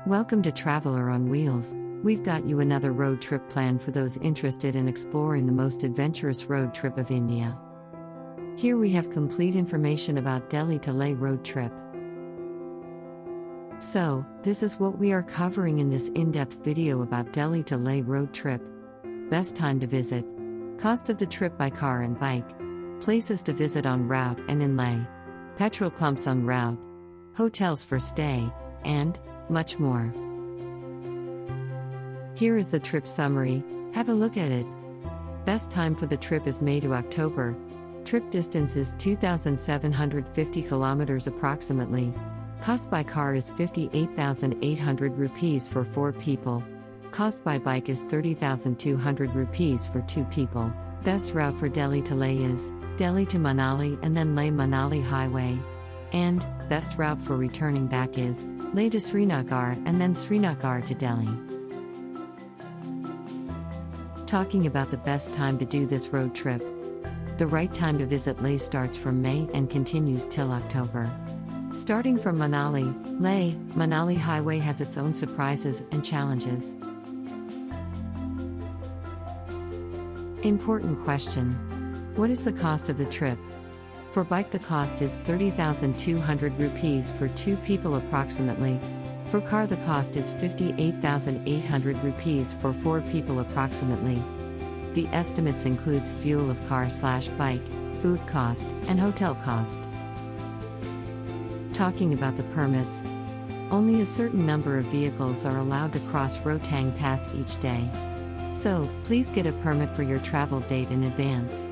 Welcome to Traveler on Wheels. We've got you another road trip plan for those interested in exploring the most adventurous road trip of India. Here we have complete information about Delhi to Leh road trip. So, this is what we are covering in this in-depth video about Delhi to Leh road trip. Best time to visit. Cost of the trip by car and bike. Places to visit en route and in Leh. Petrol pumps en route. Hotels for stay, and much more. Here is the trip summary. Have a look at it. Best time for the trip is May to October. Trip distance is 2,750 kilometers approximately. Cost by car is 58,800 rupees for 4 people. Cost by bike is 30,200 rupees for 2 people. Best route for Delhi to Leh is Delhi to Manali and then Leh Manali Highway. And best route for returning back is Leh to Srinagar and then Srinagar to Delhi. Talking about the best time to do this road trip. The right time to visit Leh starts from May and continues till October. Starting from Manali, Leh Manali Highway has its own surprises and challenges. Important question. What is the cost of the trip? For bike the cost is 30,200 rupees for 2 people approximately. For car the cost is 58,800 rupees for 4 people approximately. The estimates includes fuel of car/bike, food cost, and hotel cost. Talking about the permits. Only a certain number of vehicles are allowed to cross Rohtang Pass each day. So, please get a permit for your travel date in advance.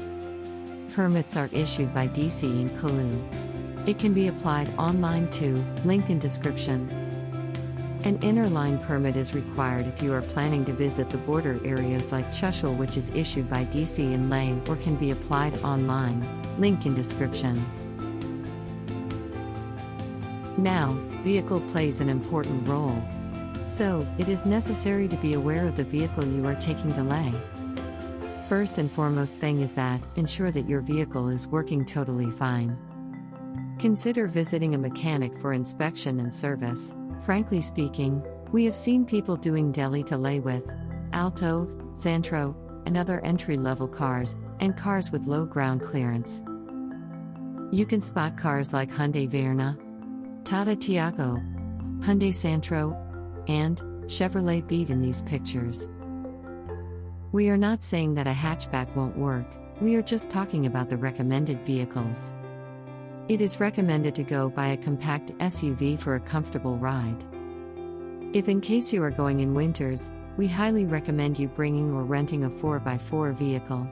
Permits are issued by DC in Kullu. It can be applied online too, link in description. An inner line permit is required if you are planning to visit the border areas like Chushul, which is issued by DC in Leh or can be applied online, link in description. Now, vehicle plays an important role. So, it is necessary to be aware of the vehicle you are taking to Leh. First and foremost thing is that, ensure that your vehicle is working totally fine. Consider visiting a mechanic for inspection and service. Frankly speaking, we have seen people doing Delhi to Leh with Alto, Santro, and other entry-level cars, and cars with low ground clearance. You can spot cars like Hyundai Verna, Tata Tiago, Hyundai Santro, and Chevrolet Beat in these pictures. We are not saying that a hatchback won't work, we are just talking about the recommended vehicles. It is recommended to go by a compact SUV for a comfortable ride. If in case you are going in winters, we highly recommend you bringing or renting a 4x4 vehicle.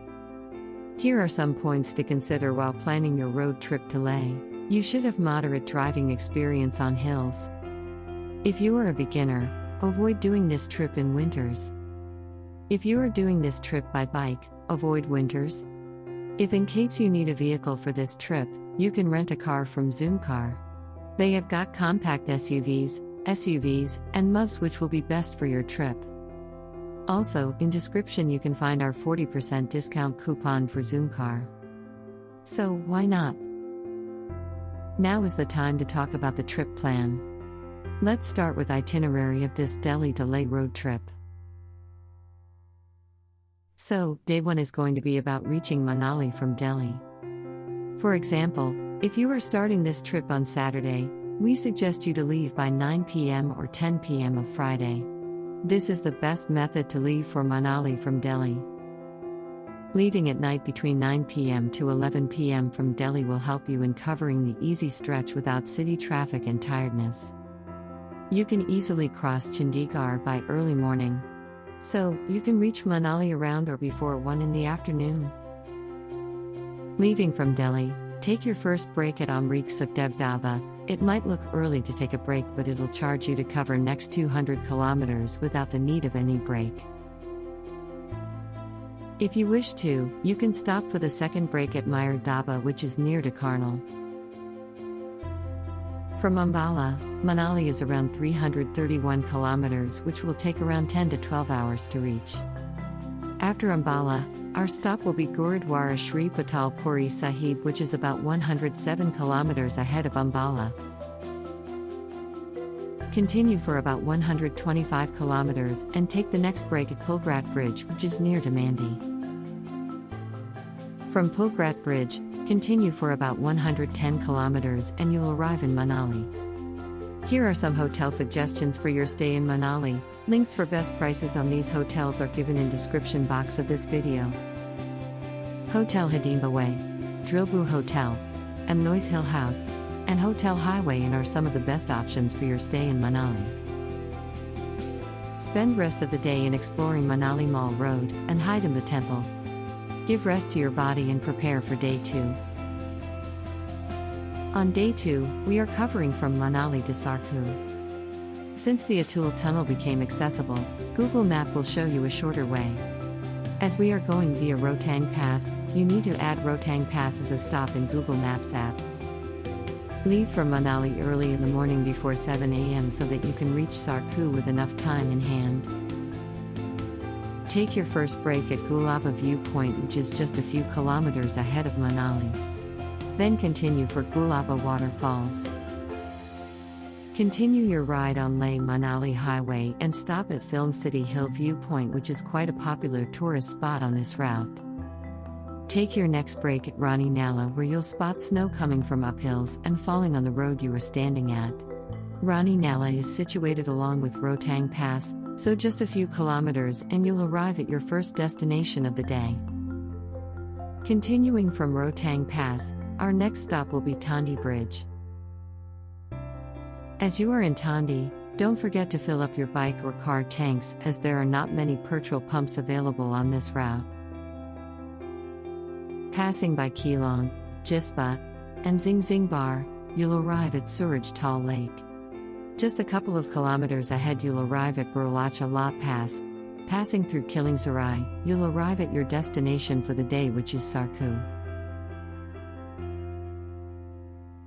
Here are some points to consider while planning your road trip to Leh. You should have moderate driving experience on hills. If you are a beginner, avoid doing this trip in winters. If you are doing this trip by bike, avoid winters. If in case you need a vehicle for this trip, you can rent a car from Zoomcar. They have got compact SUVs, and MUVs which will be best for your trip. Also, in description you can find our 40% discount coupon for Zoomcar. So, why not? Now is the time to talk about the trip plan. Let's start with itinerary of this Delhi to Leh road trip. So, day 1 is going to be about reaching Manali from Delhi. For example, if you are starting this trip on Saturday, we suggest you to leave by 9 p.m. or 10 p.m. of Friday. This is the best method to leave for Manali from Delhi. Leaving at night between 9 p.m. to 11 p.m. from Delhi will help you in covering the easy stretch without city traffic and tiredness. You can easily cross Chandigarh by early morning. So, you can reach Manali around or before 1 in the afternoon. Leaving from Delhi, take your first break at Amrik Sukhdev Dhaba. It might look early to take a break, but it'll charge you to cover next 200 kilometers without the need of any break. If you wish to, you can stop for the second break at Mayor Dhaba, which is near to Karnal. From Ambala, Manali is around 331 kilometers, which will take around 10 to 12 hours to reach. After Ambala, our stop will be Gurudwara Shri Patal Puri Sahib, which is about 107 kilometers ahead of Ambala. Continue for about 125 kilometers and take the next break at Pulgrat Bridge, which is near to Mandi. From Pulgrat Bridge, continue for about 110 kilometers and you'll arrive in Manali. Here are some hotel suggestions for your stay in Manali. Links for best prices on these hotels are given in description box of this video. Hotel Hidimba Way, Drilbu Hotel, Noise Hill House, and Hotel Highway Inn are some of the best options for your stay in Manali. Spend rest of the day in exploring Manali Mall Road and Hidimba Temple. Give rest to your body and prepare for day 2. On day 2, we are covering from Manali to Sarchu. Since the Atul Tunnel became accessible, Google Map will show you a shorter way. As we are going via Rohtang Pass, you need to add Rohtang Pass as a stop in Google Maps app. Leave from Manali early in the morning before 7 a.m. so that you can reach Sarchu with enough time in hand. Take your first break at Gulaba Viewpoint, which is just a few kilometers ahead of Manali. Then continue for Gulaba Waterfalls. Continue your ride on Leh Manali Highway and stop at Film City Hill Viewpoint, which is quite a popular tourist spot on this route. Take your next break at Rani Nala, where you'll spot snow coming from uphills and falling on the road you are standing at. Rani Nala is situated along with Rohtang Pass, so just a few kilometers and you'll arrive at your first destination of the day. Continuing from Rohtang Pass, our next stop will be Tandi Bridge. As you are in Tandi, don't forget to fill up your bike or car tanks, as there are not many petrol pumps available on this route. Passing by Keelong, Jispa, and Zingzingbar, you'll arrive at Suraj Tal Lake. Just a couple of kilometers ahead you'll arrive at Burlacha La Pass. Passing through Kilingsarai, you'll arrive at your destination for the day, which is Sarchu.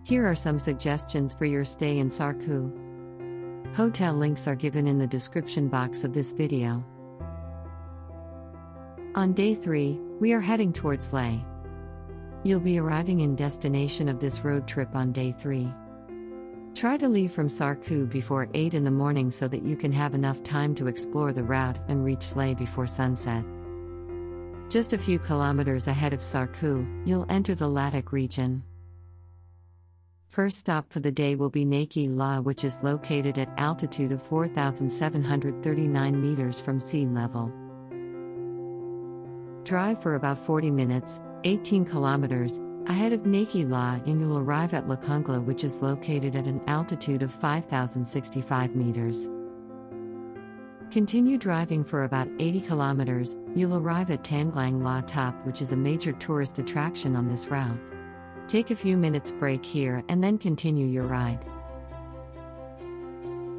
Here are some suggestions for your stay in Sarchu. Hotel links are given in the description box of this video. On day 3, we are heading towards Leh. You'll be arriving in destination of this road trip on day 3. Try to leave from Sarchu before 8 in the morning so that you can have enough time to explore the route and reach Leh before sunset. Just a few kilometers ahead of Sarchu, you'll enter the Ladakh region. First stop for the day will be Neki La, which is located at altitude of 4,739 meters from sea level. Drive for about 40 minutes, 18 kilometers, ahead of Neki La and you'll arrive at Lakungla, which is located at an altitude of 5,065 meters. Continue driving for about 80 kilometers, you'll arrive at Tanglang La Top, which is a major tourist attraction on this route. Take a few minutes break here and then continue your ride.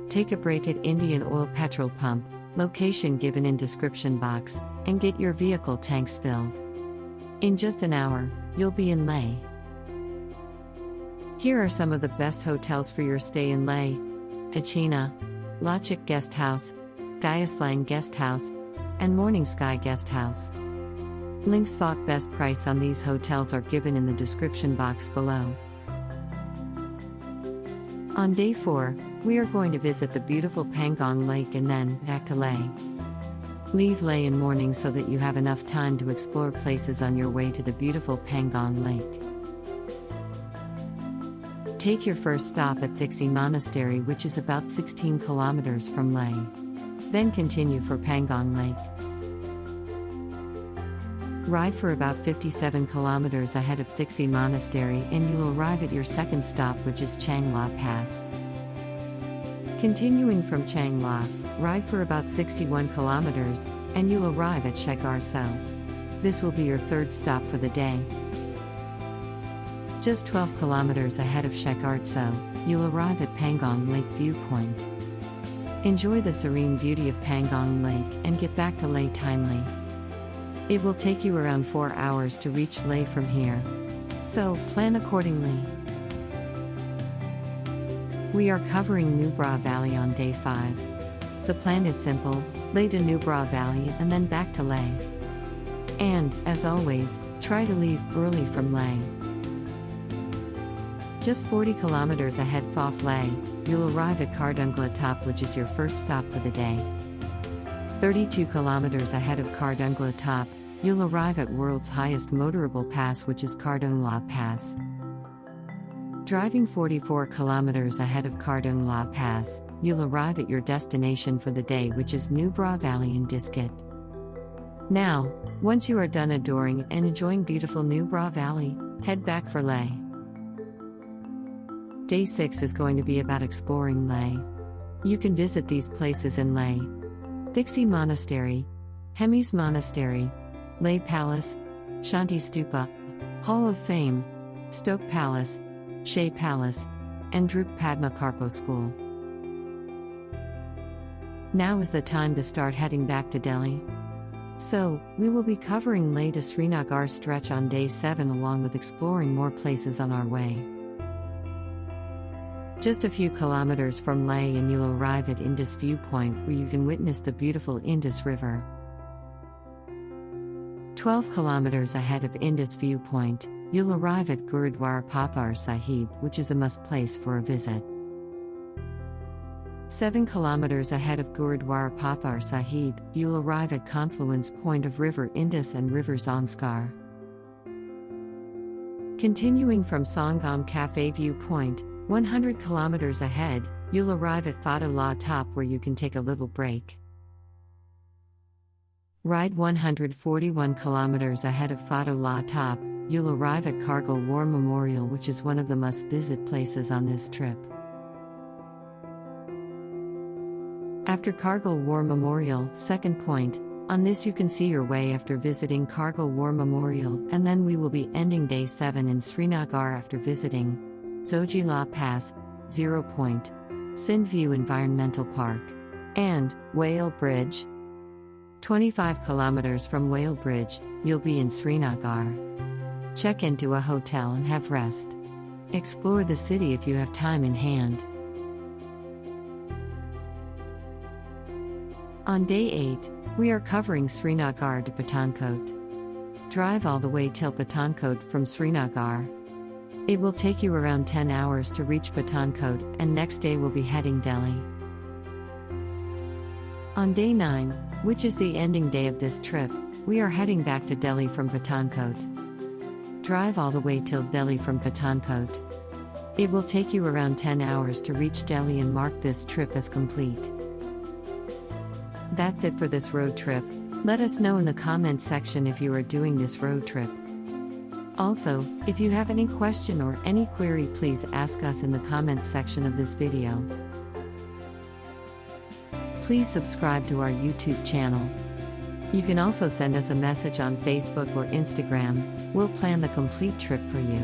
Take a break at Indian Oil Petrol Pump, location given in description box, and get your vehicle tanks filled. In just an hour, you'll be in Leh. Here are some of the best hotels for your stay in Leh: Achina, Lachik Guest House, Gayaslang Guest House, and Morning Sky Guest House. Links for best price on these hotels are given in the description box below. On day 4, we are going to visit the beautiful Pangong Lake and then back to Leh. Leave Leh in morning so that you have enough time to explore places on your way to the beautiful Pangong Lake. Take your first stop at Thixi Monastery, which is about 16 kilometers from Leh. Then continue for Pangong Lake. Ride for about 57 kilometers ahead of Thixi Monastery and you'll arrive at your second stop, which is Changla Pass. Continuing from Changla, ride for about 61 kilometers and you'll arrive at Shekhar So. This will be your third stop for the day. Just 12 kilometers ahead of Shekhar So, you'll arrive at Pangong Lake Viewpoint. Enjoy the serene beauty of Pangong Lake and get back to Leh timely. It will take you around 4 hours to reach Leh from here. So, plan accordingly. We are covering Nubra Valley on day 5. The plan is simple: Leh to Nubra Valley and then back to Leh. And, as always, try to leave early from Leh. Just 40 kilometers ahead of Leh, you'll arrive at Pangong Lake, which is your first stop for the day. 32 kilometers ahead of Pangong Lake, you'll arrive at world's highest motorable pass, which is Pangong Lake Pass. Driving 44 kilometers ahead of Pangong Lake Pass, you'll arrive at your destination for the day, which is Nubra Valley in Diskit. Now, once you are done adoring and enjoying beautiful Nubra Valley, head back for Leh. Day 6 is going to be about exploring Leh. You can visit these places in Leh: Dixie Monastery, Hemis Monastery, Leh Palace, Shanti Stupa, Hall of Fame, Stoke Palace, Shea Palace, and Druk Padma Karpo School. Now is the time to start heading back to Delhi. So, we will be covering Leh to Srinagar stretch on day 7 along with exploring more places on our way. Just a few kilometers from Leh and you'll arrive at Indus Viewpoint, where you can witness the beautiful Indus River. 12 kilometers ahead of Indus Viewpoint, you'll arrive at Gurudwara Pathar Sahib, which is a must place for a visit. 7 kilometers ahead of Gurudwara Pathar Sahib, you'll arrive at confluence point of River Indus and River Zongskar. Continuing from Sangam Cafe Viewpoint, 100 kilometers ahead, you'll arrive at Fata La Top, where you can take a little break. Ride 141 kilometers ahead of Fata La Top, you'll arrive at Kargil War Memorial, which is one of the must-visit places on this trip. After Kargil War Memorial, second point, on this you can see your way after visiting Kargil War Memorial, and then we will be ending day 7 in Srinagar after visiting Zojila Pass, 0 Point, Sindh View Environmental Park, and Whale Bridge. 25 kilometers from Whale Bridge, you'll be in Srinagar. Check into a hotel and have rest. Explore the city if you have time in hand. On day 8, we are covering Srinagar to Pathankot. Drive all the way till Pathankot from Srinagar. It will take you around 10 hours to reach Pathankot, and next day we'll be heading Delhi. On day 9, which is the ending day of this trip, we are heading back to Delhi from Pathankot. Drive all the way till Delhi from Pathankot. It will take you around 10 hours to reach Delhi and mark this trip as complete. That's it for this road trip. Let us know in the comments section if you are doing this road trip. Also, if you have any question or any query, please ask us in the comments section of this video. Please subscribe to our YouTube channel. You can also send us a message on Facebook or Instagram. We'll plan the complete trip for you.